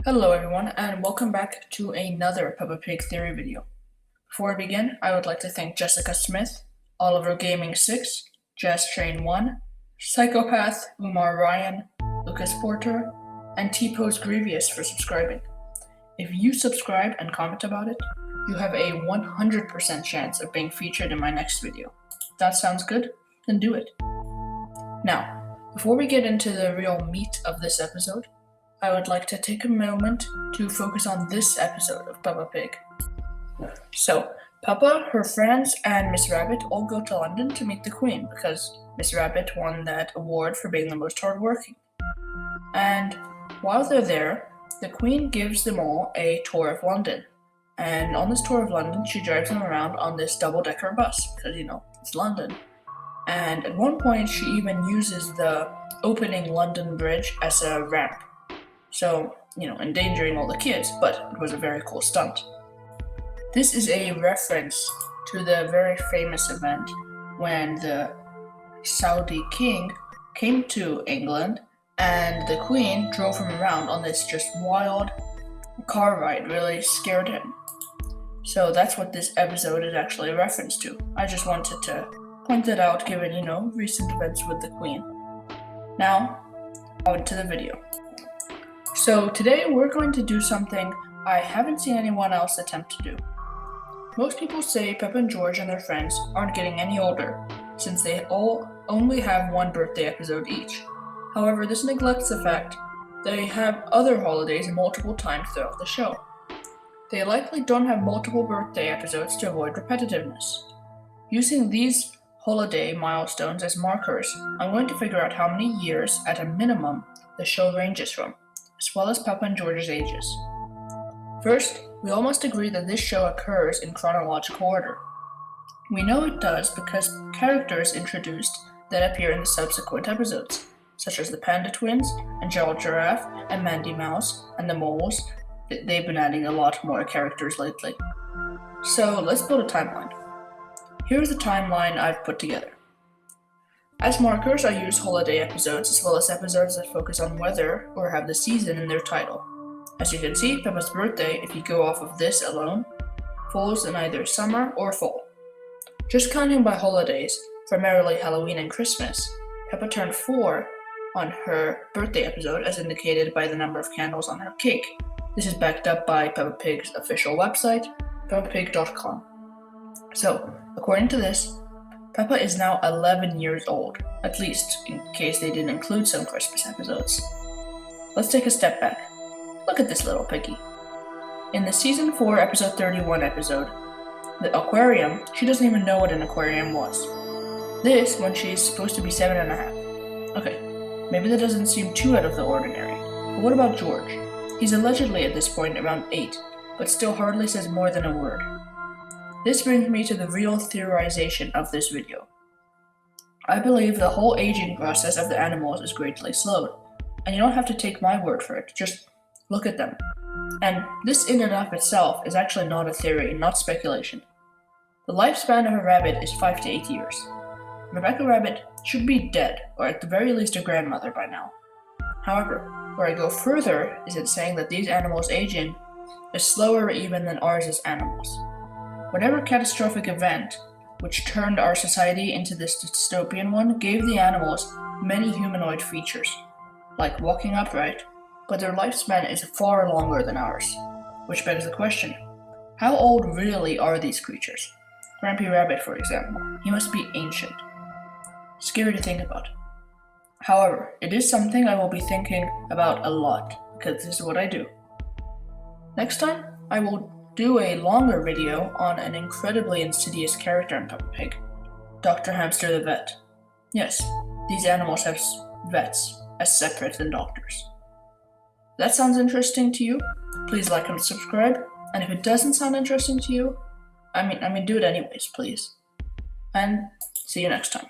Hello everyone, and welcome back to another Peppa Pig theory video. Before we begin, I would like to thank Jessica Smith, Oliver Gaming 6, Jazz Train 1, Psychopath, Umar Ryan, Lucas Porter, and T-Pose Grievous for subscribing. If you subscribe and comment about it, you have a 100% chance of being featured in my next video. If that sounds good? Then do it. Now, before we get into the real meat of this episode, I would like to take a moment to focus on this episode of Peppa Pig. So, Peppa, her friends, and Miss Rabbit all go to London to meet the Queen because Miss Rabbit won that award for being the most hardworking. And while they're there, the Queen gives them all a tour of London. And on this tour of London, she drives them around on this double-decker bus because, it's London. And at one point, she even uses the opening London Bridge as a ramp. So, endangering all the kids, but it was a very cool stunt. This is a reference to the very famous event when the Saudi king came to England and the Queen drove him around on this just wild car ride, really scared him. So that's what this episode is actually a reference to. I just wanted to point that out given, recent events with the Queen. Now, on to the video. So today we're going to do something I haven't seen anyone else attempt to do. Most people say Peppa and George and their friends aren't getting any older, since they all only have one birthday episode each. However, this neglects the fact that they have other holidays multiple times throughout the show. They likely don't have multiple birthday episodes to avoid repetitiveness. Using these holiday milestones as markers, I'm going to figure out how many years, at a minimum, the show ranges from, as well as Peppa and George's ages. First, we all must agree that this show occurs in chronological order. We know it does because characters introduced that appear in the subsequent episodes, such as the Panda Twins, and Gerald Giraffe, and Mandy Mouse, and the Moles. They've been adding a lot more characters lately. So let's build a timeline. Here's the timeline I've put together. As markers, I use holiday episodes as well as episodes that focus on weather or have the season in their title. As you can see, Peppa's birthday, if you go off of this alone, falls in either summer or fall. Just counting by holidays, primarily Halloween and Christmas, Peppa turned 4 on her birthday episode as indicated by the number of candles on her cake. This is backed up by Peppa Pig's official website, peppapig.com. So, according to this, Peppa is now 11 years old, at least in case they didn't include some Christmas episodes. Let's take a step back. Look at this little piggy. In the season 4 episode 31 episode, the aquarium, she doesn't even know what an aquarium was. This when she's supposed to be 7.5. Okay, maybe that doesn't seem too out of the ordinary. But what about George? He's allegedly at this point around 8, but still hardly says more than a word. This brings me to the real theorization of this video. I believe the whole aging process of the animals is greatly slowed, and you don't have to take my word for it, just look at them. And this in and of itself is actually not a theory, not speculation. The lifespan of a rabbit is 5 to 8 years. Rebecca Rabbit should be dead, or at the very least a grandmother by now. However, where I go further is in saying that these animals' aging is slower even than ours as animals. Whatever catastrophic event, which turned our society into this dystopian one, gave the animals many humanoid features, like walking upright, but their lifespan is far longer than ours. Which begs the question, how old really are these creatures? Grampy Rabbit, for example, he must be ancient. Scary to think about. However, it is something I will be thinking about a lot, because this is what I do. Next time, I will do a longer video on an incredibly insidious character in Peppa Pig, Dr. Hamster the Vet. Yes, these animals have vets as separate than doctors. If that sounds interesting to you, please like and subscribe, and if it doesn't sound interesting to you, do it anyways, please. And see you next time.